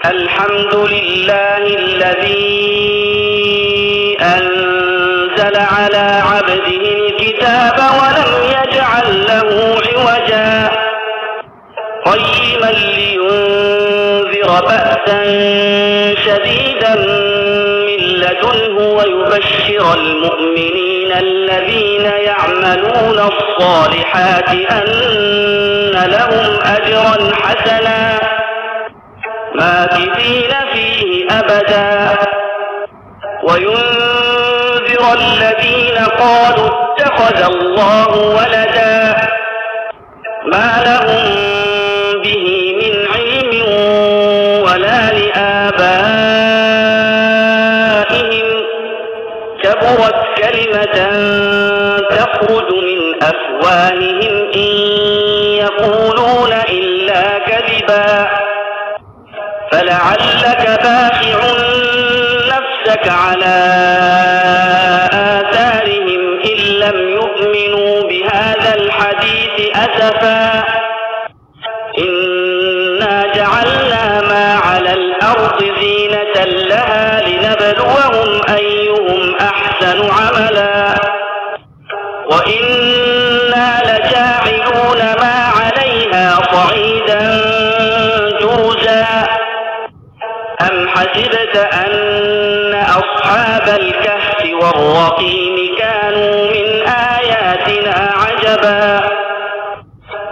الحمد لله الذي أنزل على عبده الكتاب ولم يجعل له عوجا قيما لينذر بأسا شديدا من لدنه ويبشر المؤمنين الذين يعملون الصالحات أن لهم أجرا حسنا ماكثين فيه أبدا وينذر الذين قالوا اتخذ الله ولدا ما لهم به من علم ولا لآبائهم كبرت كلمة تخرج من أفواههم إن يقولون إلا كذبا فلعلك باخع نفسك على آثارهم إن لم يؤمنوا بهذا الحديث أسفا إنا جعلنا ما على الأرض زينة لها لنبلوهم أيهم أحسن عملا وإنا لجاعلون ما عليها صعيدا جرزا أم حسبت أن أصحاب الكهف والرقيم كانوا من آياتنا عجبا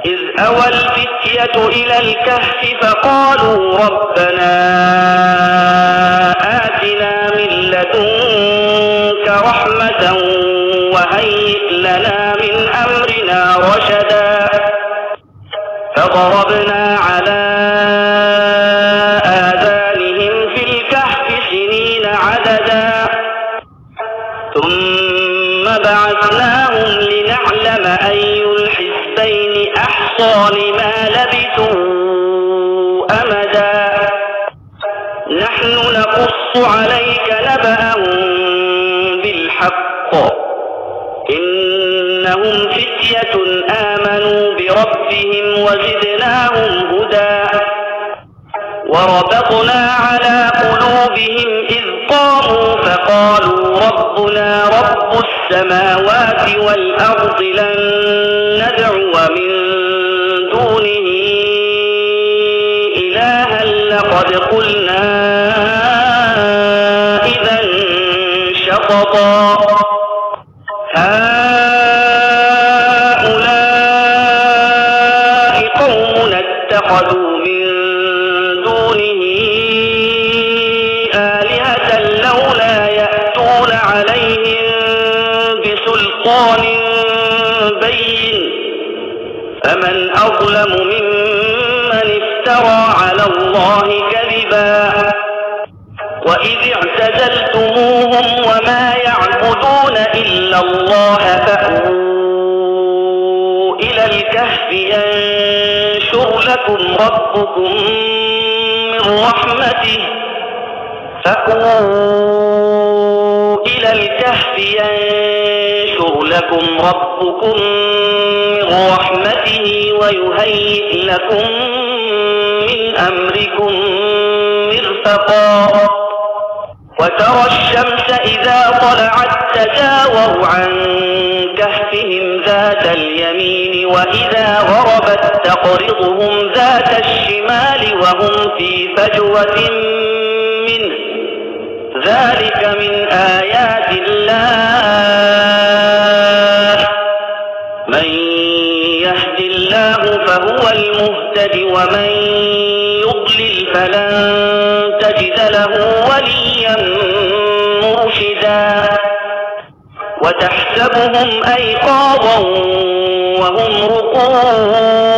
إذ أوى الفتية إلى الكهف فقالوا ربنا آتنا من لدنك رحمة وهيئ لنا من أمرنا رشدا فضربنا على آذانهم في الكهف سنين عددا ثم بعثناهم لنعلم أي الحزبين أحصى لما لبثوا أمدا نحن نقص عليك نبأهم بالحق إنهم فتية آمنوا بربهم وزدناهم هدى وربطنا على قلوبهم إذ قاموا فقالوا ربنا رب السماوات والأرض لن ندعو من دونه إلها لقد قلنا إذا شططا هؤلاء قوم اتخذوا من دونه آلهة لولا يأتون عليهم بسلطان بين فمن أظلم ممن افترى على الله كذبا وإذ اعتزلتموهم وما يعبدون إلا الله فأووا إلى الكهف ينشر لكم ربكم من رحمته فأووا إلى الكهف ينشر لكم ربكم من رحمته ويهيئ لكم من أمركم مرفقا وترى الشمس إذا طلعت تزاور عن كهفهم ذات اليمين وإذا غربت تقرضهم ذات الشمال وهم في فجوة منه ذلك من آيات الله من يهد الله فهو المهتد ومن يضلل فلن تجد له وليا مرشدا وتحسبهم أيقاظا وهم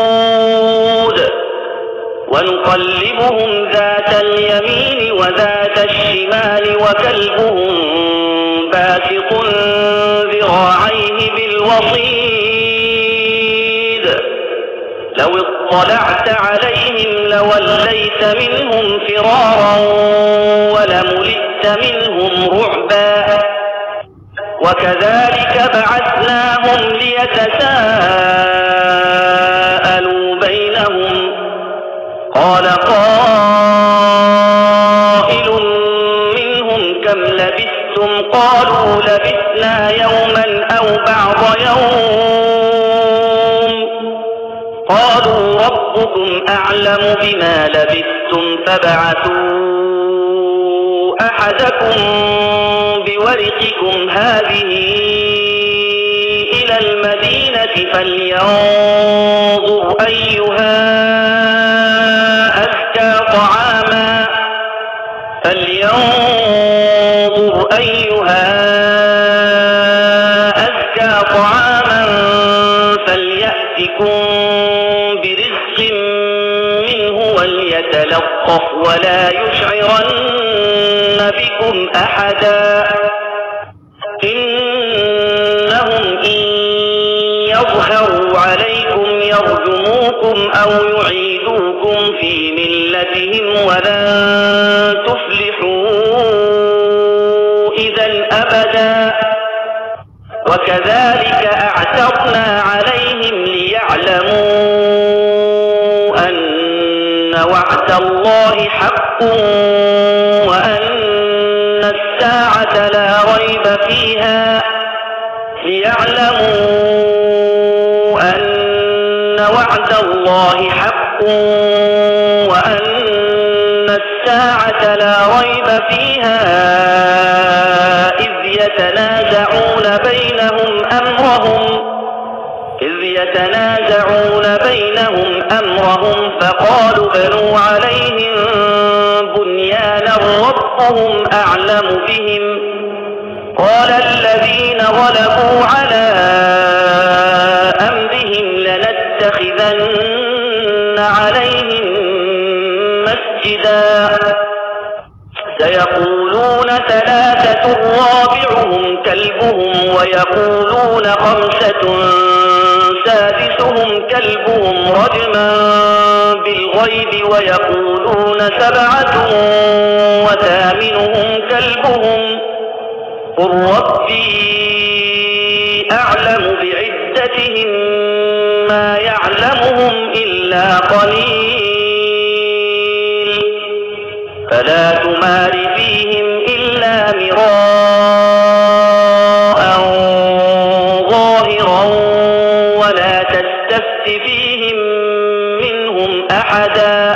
رقود ونقلبهم ذات اليمين وذات الشمال وكلبهم باسط ذراعيه بالوصيد لو اطلعت عليهم لوليت منهم فرارا ولملئت منهم رعبا وكذلك بعثناهم ليتساءلوا بينهم قال قائل قالوا لبثنا يوما أو بعض يوم قالوا ربكم أعلم بما لبثتم فابعثوا أحدكم بورقكم هذه إلى المدينة فلينظر أيها أزكى طعاما فليأتكم برزق منه وليتلطف ولا يشعرن بكم أحدا إنهم إن يظهروا عليكم يرجموكم أو يعيدوكم في ملتهم ولن تفلحوا إذا أبدا وكذلك أعثرنا عليهم ليعلموا أن وعد الله حق وأن الساعة لا ريب فيها ليعلموا أن وعد الله حق وأن الساعة لا ريب فيها إذ يتنازعون بينهم أمرهم فقالوا بنوا عليهم بنيانا ربهم أعلم بهم قال الذين غلبوا على أمرهم لنتخذن عليهم مسجدا سيقولون ثلاثة رابعهم كلبهم ويقولون خمسة سادسهم كلبهم رجما بالغيب ويقولون سبعة وثامنهم كلبهم قل ربي أعلم بعدتهم ما يعلمهم إلا قليل فلا تمار فيهم إلا مراء ظاهرا ولا تستفت فيهم منهم أحدا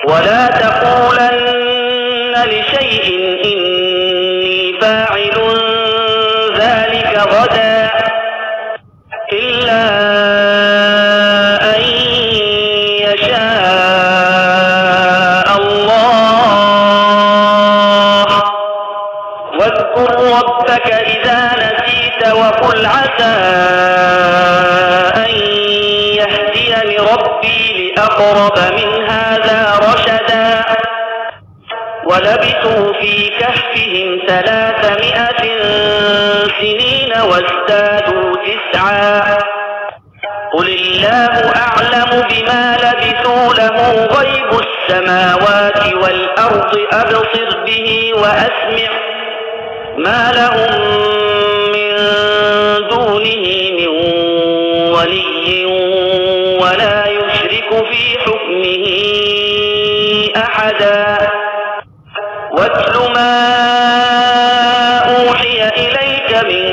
ولا تقولن لشيء إني فاعل ذلك غدا إلا أن يشاء الله واذكر ربك إذا نسيت وقل عسى أن يهديني ربي لأقرب من هذا رشدا ولبثوا في كهفهم 300 سنين وازدادوا 9 قل الله أعلم بما لبثوا له غيب السماوات والأرض أبصر به وأسمع ما لهم من دونه من ولي ولا يشرك في حكمه أحدا واتل ما أوحي إليك من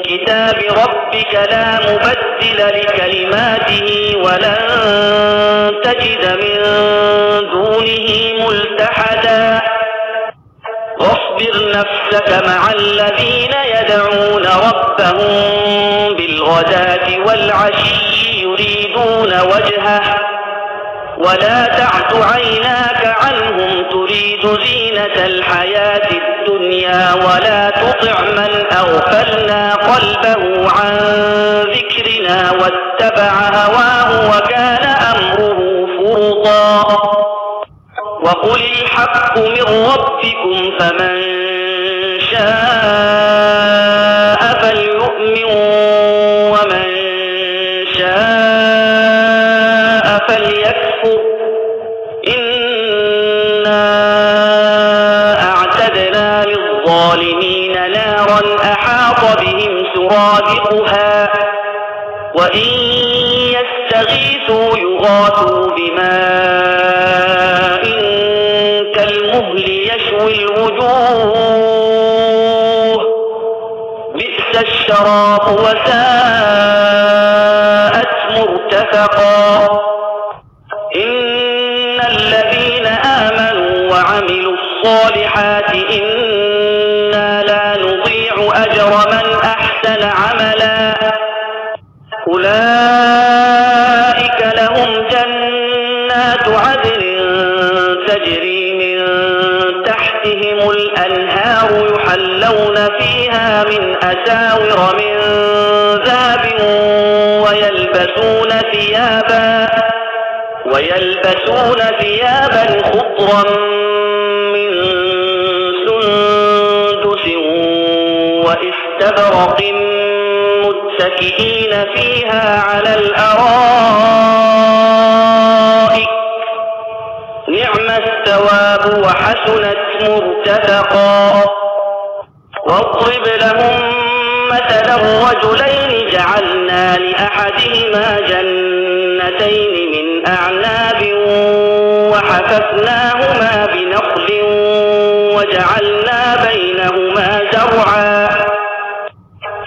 كتاب ربك لا مبدل لكلماته ولن تجد من دونه ملتحدا واصبر نفسك مع الذين يدعون ربهم بالغداة والعشي يريدون وجهه ولا تعد عيناك عنهم تريد زينة الحياة الدنيا ولا تطع من أغفلنا قلبه عن ذكرنا واتبع هواه وكان أمره فرطا وقل الحق من ربكم فمن شاء فليؤمن ومن شاء فليكفر إنا أعتدنا للظالمين نارا أحاط بهم سرادقها وإن يستغيثوا يغاثوا بماء كالمهل يشوي الوجوه شراب وساءت مرتفقا إن الذين آمنوا وعملوا الصالحات إنا لا نضيع أجر من أحسن عملا أولئك لهم جنات عدن تجري من تحتهم الأنهار يحلون فيها من أساور من ذهب ويلبسون ثيابا خضرا من سندس واستبرق متكئين فيها على الأرائك نعم الثواب وحسنت مرتفقا واضرب لهم مثلا رجلين جعلنا لأحدهما جنتين من أعناب وحففناهما بنخل وجعلنا بينهما زرعا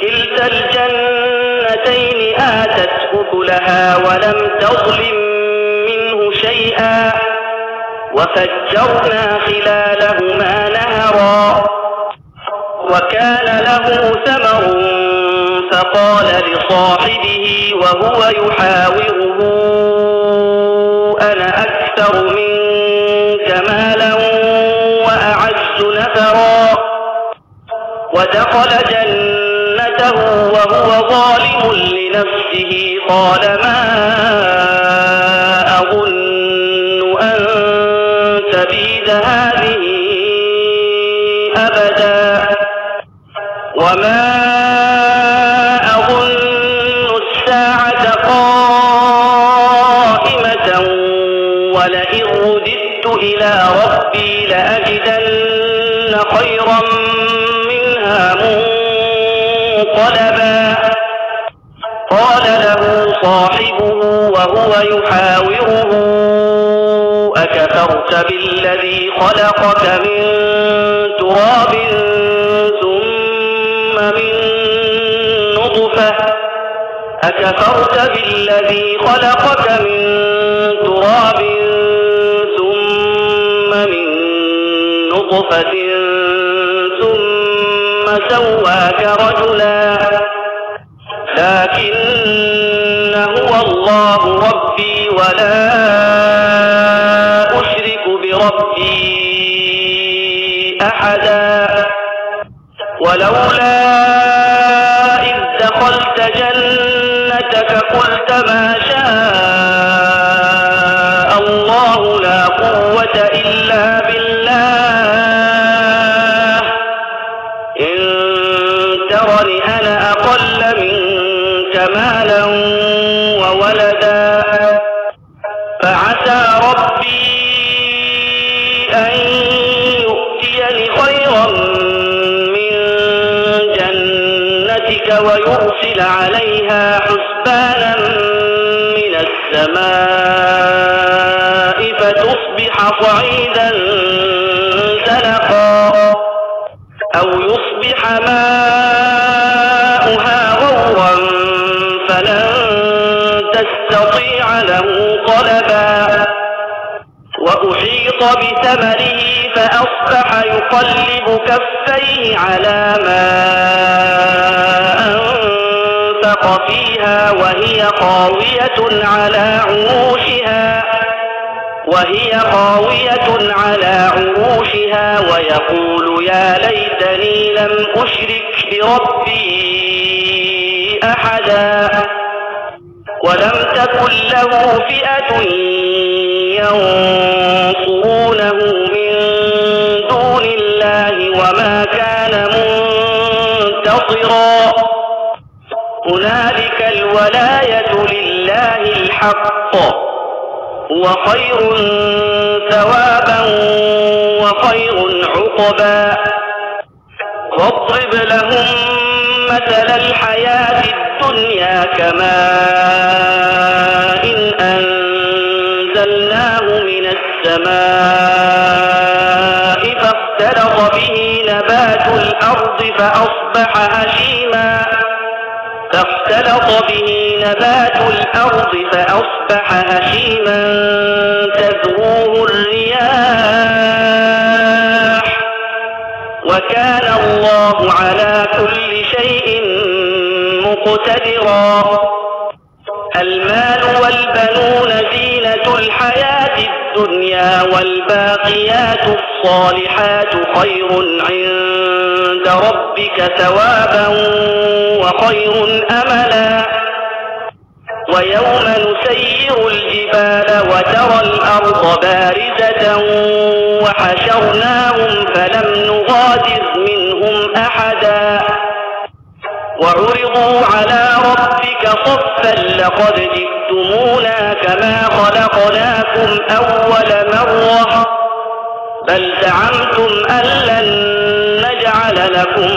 كلتا الجنتين آتت أكلها ولم تظلم منه شيئا وفجرنا خلالهما نهرا وكان له ثمر فقال لصاحبه وهو يحاوره أنا أكثر منك مالا وأعز نفرا ودخل جنته وهو ظالم لنفسه قال ما أظن أن تبيد هذه أبدا وما أظن الساعة قائمة ولئن رددت إلى ربي لأجدن خيرا منها منقلبا قال له صاحبه وهو يحاوره أكفرت بالذي خلقك من تراب أكفرت بالذي خلقك من تراب ثم من نطفة ثم سواك رجلا لكن هو الله ربي ولا أشرك بربي أحدا ولولا إذ دخلت جنتك قلت ما شاء الله لا قوة إلا بالله إن ترني أنا أقل منك مالا وولدا فعسى ربي أن يؤتيني خيرا من جنتك ويرسل عليها حسبانا من السماء فتصبح صعيدا زلقا أو يصبح ماؤها غورا فلن تستطيع له طلبا وأحيط بثمره فأصبح يقلب كفيه على ما أنفق فيها وهي خاوية على عروشها ويقول يا ليتني لم أشرك بربي أحدا ولم تكن له فئة ينصرونه من دون الله وما كان منتصرا هنالك الولاية لله الحق هو خير ثوابا وخير عقبا واضرب لهم مثل الحياة الدنيا كماء أنزلناه من السماء فاختلط به نبات الأرض فاختلط به نبات الأرض فأصبح هشيما تذروه الرياح وكان الله على كل شيء مقتدرا. المال والبنون زينة الحياة الدنيا والباقيات الصالحات خير عند ربك ثوابا وخير أملا. ويوم نسير الجبال وترى الأرض بارزة وحشرناهم فلم نغادر منهم أحدا وعرضوا على ربك صفا لقد جئتمونا كما خلقناكم أول مرة بل زعمتم أن لن نجعل لكم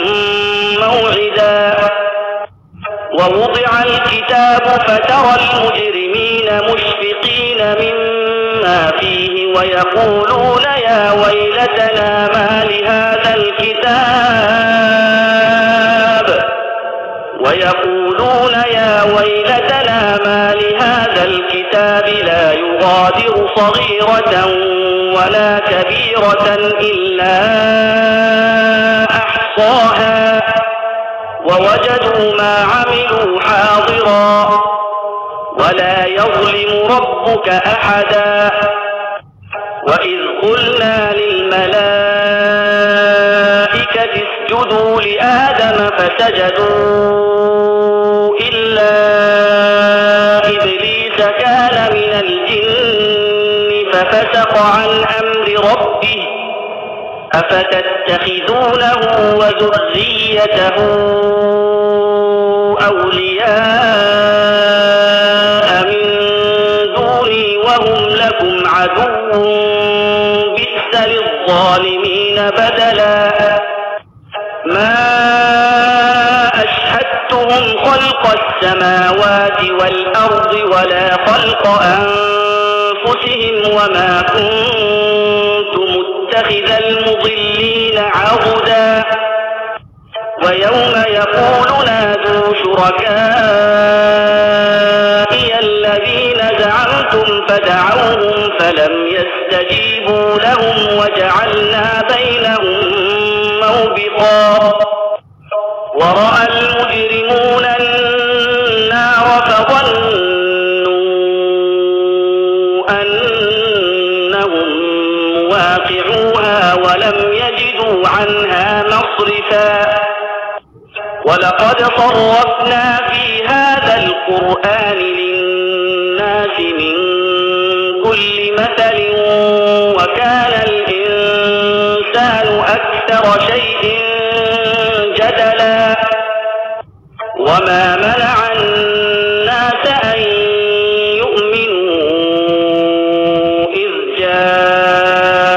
موعدا. ووضع الكتاب فترى المجرمين مشفقين مما فيه ويقولون يا ويلتنا ما لهذا الكتاب لا يغادر صغيرة ولا كبيرة إلا أحصاها ووجدوا ما عملوا حاضرا ولا يظلم ربك أحدا. وإذ قلنا للملائكة اسجدوا لآدم فسجدوا إلا إبليس كان من الجن ففسق عن أمر ربه أفتتخذونه وذريته أولياء من دوني وهم لكم عدو بئس للظالمين بدلا. ما أشهدتهم خلق السماوات والأرض ولا خلق أنفسهم وما كنت متخذ المضلين عضدا. ويوم يقول نادوا شركائي الذين زعمتم فدعوهم فلم يستجيبوا لهم وجعلنا بينهم موبقا. ورأى المجرمون النار فظنوا أنهم مواقعوها ولم يجدوا عنها مصرفا. ولقد صرفنا في هذا القرآن للناس من كل مثل وكان الإنسان أكثر شيء جدلا. وما منع الناس أن يؤمنوا إذ جاءهم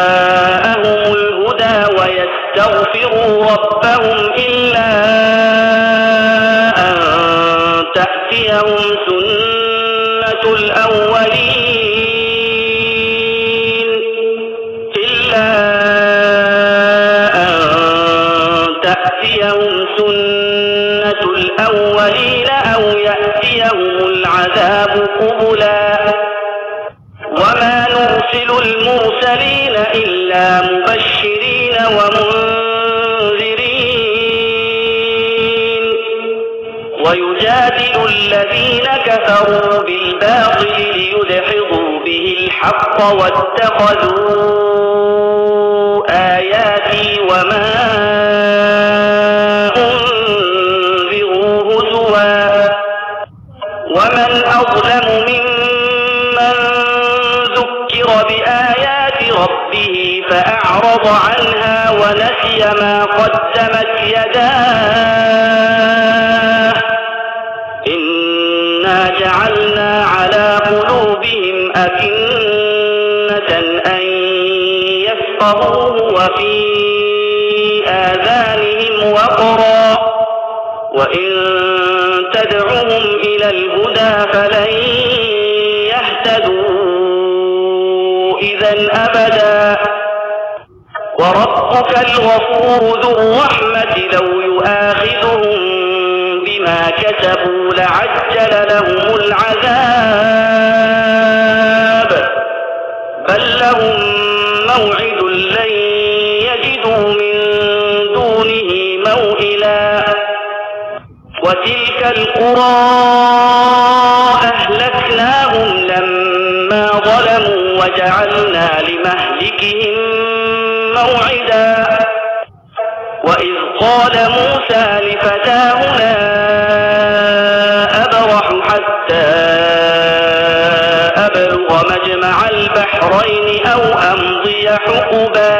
الهدى ويستغفروا ربهم إلا أن تأتيهم سنة الأولين أو يأتيهم العذاب قبلا. وما نرسل المرسلين إلا مبشرين ومنذرين ويجادل الذين كفروا بالباطل ليدحضوا به الحق واتخذوا آياتي وما ومن أظلم ممن ذكر بآيات ربه فأعرض عنها ونسي ما قدمت يداه إنا جعلنا على قلوبهم أكنة أن يفقهوه وفي آذانهم وقرا وإن تدعهم إلى الهدى فلن يهتدوا إذا أبدا. وربك الغفور ذو الرحمة لو يؤاخذهم بما كسبوا لعجل لهم العذاب بل لهم موعد لن يجدوا من دونه موئلا وتلك القرى أهلكناهم لما ظلموا وجعلنا لمهلكهم موعدا وإذ قال موسى لفتاه لا أبرح حتى أبلغ مجمع البحرين أو أمضي حقبا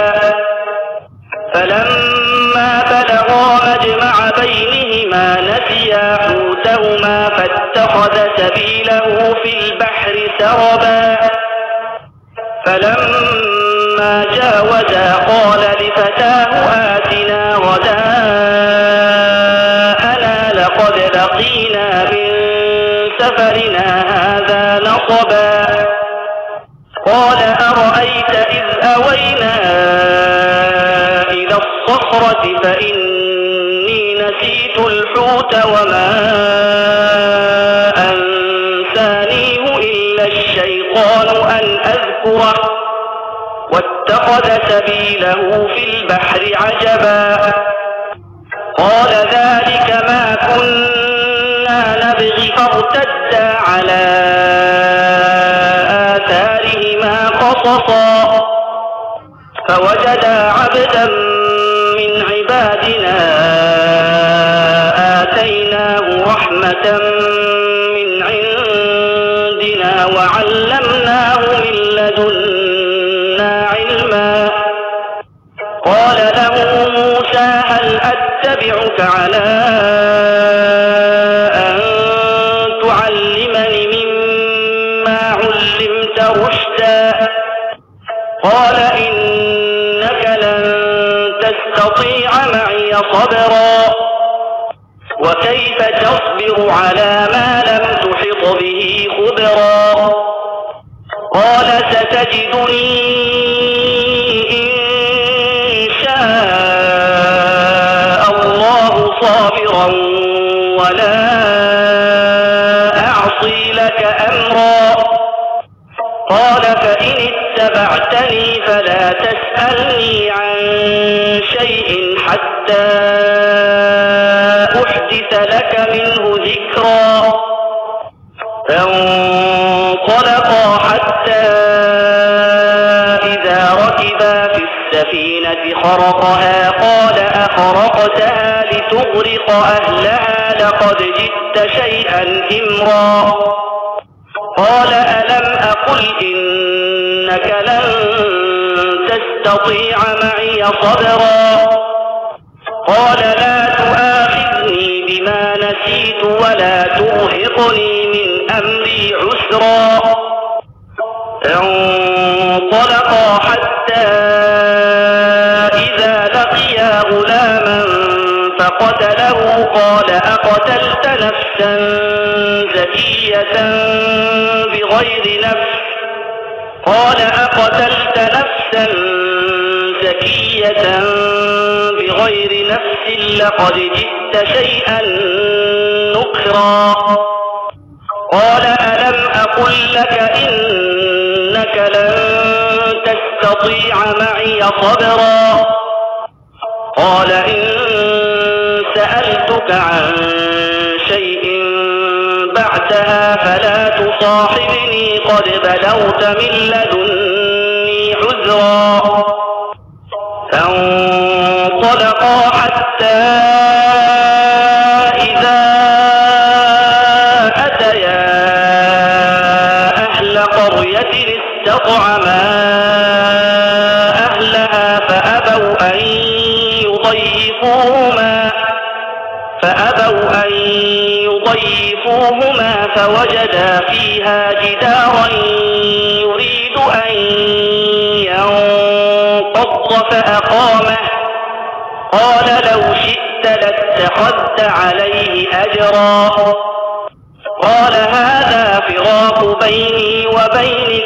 فلما بلغا مجمع بينهما نسيا حوتهما فاتخذ سبيله في البحر سربا فلما جاوزا قال لفتاه آتنا غداءنا لقد لقينا من سفرنا هذا نصبا قال أرأيت إذ أوينا إلى الصخرة فإني نسيت الحوت وما أنسانيه إلا الشيطان أن أذكره واتخذ سبيله في البحر عجبا قال ذلك ما كنا نبغي فارتدا على آثارهما قصصا فوجدا عبدا من عبادنا آتيناه رحمة من عندنا وعلمناه من لدنا علما قال له موسى هل أتبعك على أن تعلمني مما علمت رشدا قال إنك لن تستطيع معي صبرا وكيف تصبر على ما لم تحط به خبرا قال ستجدني إن شاء الله صابرا ولا أعصي لك أمرا قال فإن اتبعتني فلا تسألني عن شيء حتى أحدث لك منه ذكرا فانطلقا حتى إذا ركبا في السفينة خرقها قال أخرقتها لتغرق أهلها لقد جئت شيئا إمرا قال ألم أقل إنك لن تستطيع معي صبرا قال لا تؤاخذني بما نسيت ولا ترهقني من أمري عسرا انطلقا حتى إذا لقيا غلاما فقتله قال أقتلت نفسا زكية بغير نفس قال أقتلت نفسا زكية بغير نفس لقد جئت شيئا نكرا قال ألم أقل لك إنك لن تستطيع معي صبرا قال إن سألتك عن شيء بعدها فلا تصاحبني قد بلغت من لدني عذرا فانطلقا حتى إذا أتيا أهل قرية استطعما أهلها فأبوا أن يضيفوهما فوجدا فيها جدارا يريد أن ينقض فأقامه قال لو شئت لاتخذت عليه أجرا قال هذا فراق بيني وبينك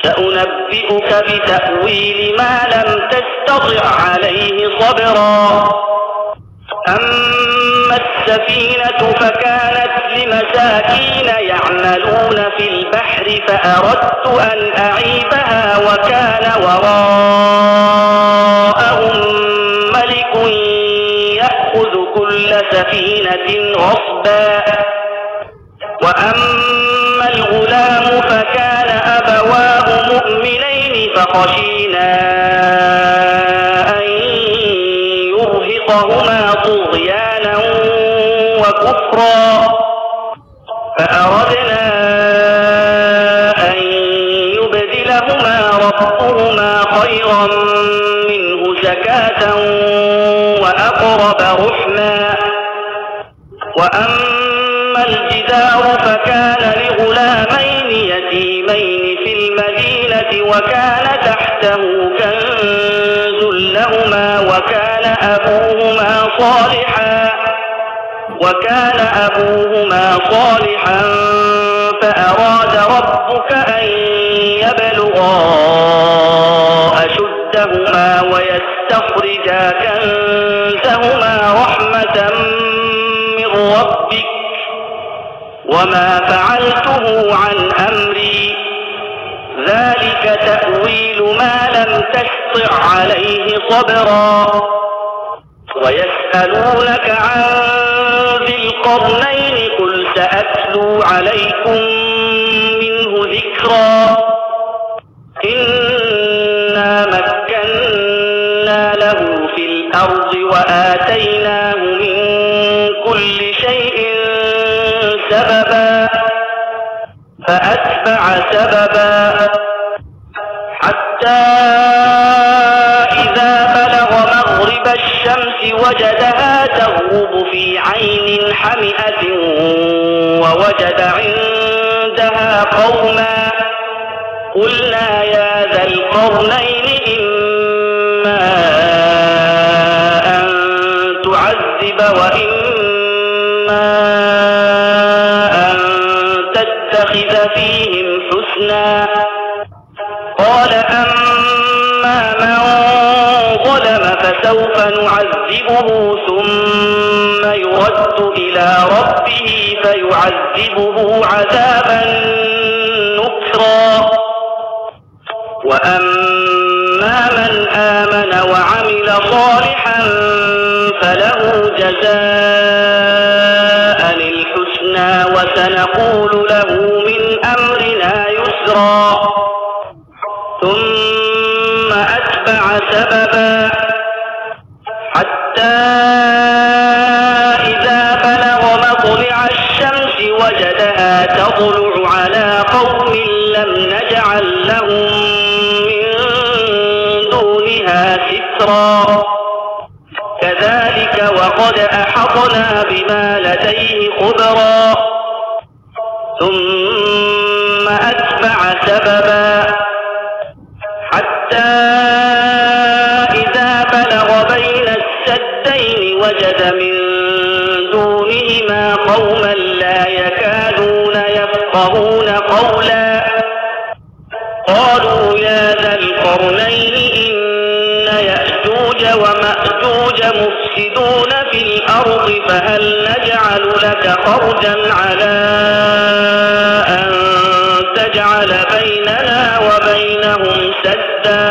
سأنبئك بتأويل ما لم تستطع عليه صبرا أما السفينة فكانت لمساكين يعملون في البحر فأردت أن أعيبها وكان وراءهم ملك يأخذ كل سفينة غصبا. وأما الغلام فكان أبواه مؤمنين فخشينا أن يرهقهما طغيانا وكفرا فأردنا أن يبدلهما ربهما خيرا منه زكاة وأقرب رحما. وأما الجدار فكان لغلامين يتيمين في المدينة وكان تحته كنز لهما وكان أبوهما صالحا فأراد ربك أن يبلغا أشدهما ويستخرجا كنزهما رحمة من ربك وما فعلته عن أمري ذلك تأويل ما لم تستطع عليه صبرا. ويسألونك عن ذي القرنين قل سأتلو عليكم منه ذكرا. إنا مكنا له في الأرض وآتيناه من كل شيء سببا فأتبع سببا حتى إذا بلغ مغرب الشمس وجدها تغرب في عين حمئة ووجد عندها قوما قلنا يا ذا القرنين إما أن تعذب وإما أن تتخذ فيهم حسنا. قال أما من ظلم فسوف نعذبه ثم يرد إلى ربه فيعذبه عذابا نكرا. وأما من آمن وعمل صالحا فله جزاء الحسنى وسنقول له من أمرنا يسرا. ثم أتبع سببا حتى إذا بلغ مطلع الشمس وجدها تطلع على قوم لم نجعل لهم من دونها سترا. كذلك وقد أحطنا بما لديه خبرا. ثم أتبع سببا حتى إذا بلغ بين السدين وجد من دونهما قوما لا يكادون يفقهون قولا. قالوا يا ذا القرنين إن يأجوج ومأجوج مفسدون في الأرض فهل نجعل لك خرجا على أن تجعل بيننا وبينهم سدا.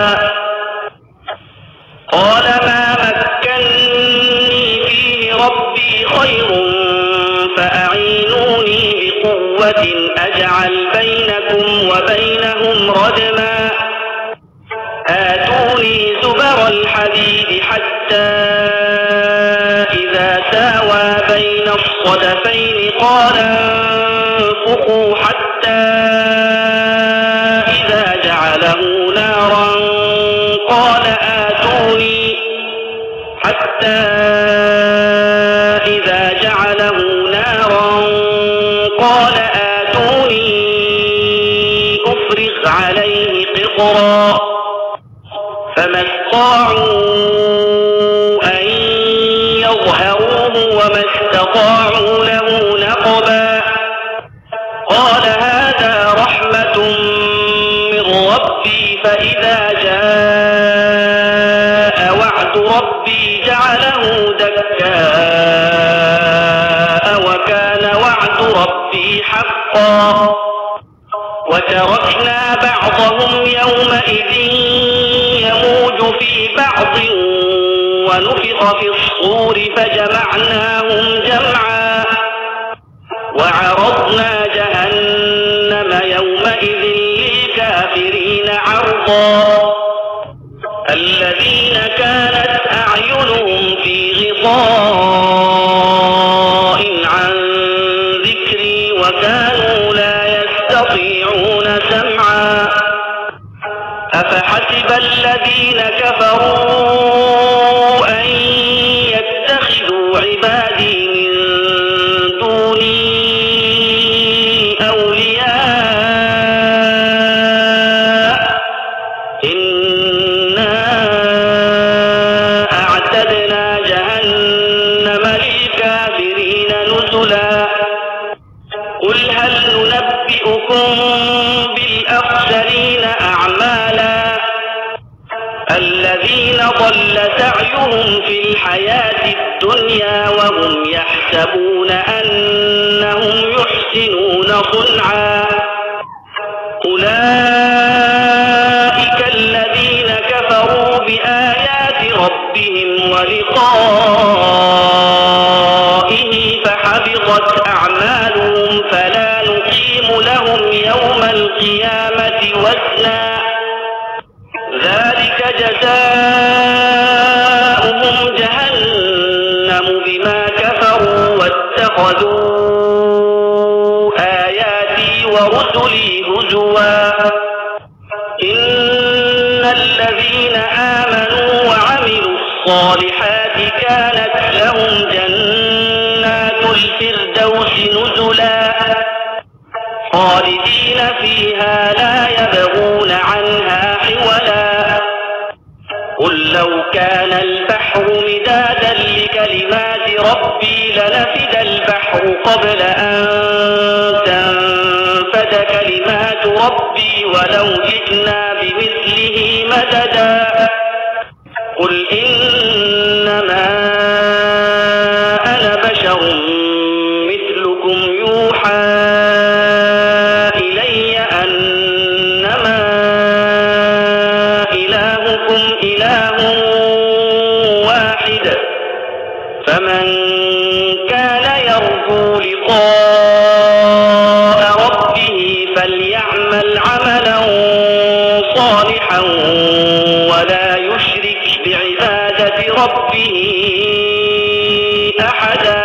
قال ما مكني فيه ربي خير فأعينوني بقوة أجعل بينكم وبينهم ردما. آتوني زبر الحديد حتى إذا ساوى بين الصدفين قال انفخوا حتى إذا جعله نارا قال آتوني أفرغ عليه قطرا فما استطاعوا أن يظهروه وما استطاعوا له نقبا. قال هذا رحمة من ربي فإذا جاء وعد ربي جعله دكا حقا وتركنا بعضهم يومئذ يموج في بعض ونفخ في الصور فجمعناهم جمعا وعرضنا جهنم يومئذ للكافرين عرضا الذين كانت أعينهم في غطاء عن ذكري وكانوا لا يستطيعون سمعا أفحسب الذين كفروا أن يتخذوا عبادي من دوني أولياء إنا أعتدنا جهنم للكافرين نزلا قل هل ننبئكم بالأخسرين أعمالا الذين ضل سعيهم في الحياة الدنيا وهم يحسبون أنهم يحسنون صنعا أولئك الذين كفروا بآيات ربهم ولقائه فحبطت أعمالهم فلا نقيم لهم يوم القيامة وزنا ذلك جزاؤهم جهنم بما كفروا واتخذوا آياتي ورسلي هزوا إن الذين آمنوا وعملوا الصالحات كانت لهم جنات الفردوس نزلا خالدين فيها لا يبغون عنها حولا قل لو كان البحر مدادا لكلمات ربي لنفد البحر قبل أن تنفد كلمات ربي ولو جئنا بمثله مددا قل إنما أنا بشر مثلكم يوحى إلي أنما إلهكم إله واحد فمن كان يرجو لقاء ربه فليعمل عملا صالحا ولا يشرك بعبادة ربه أحدا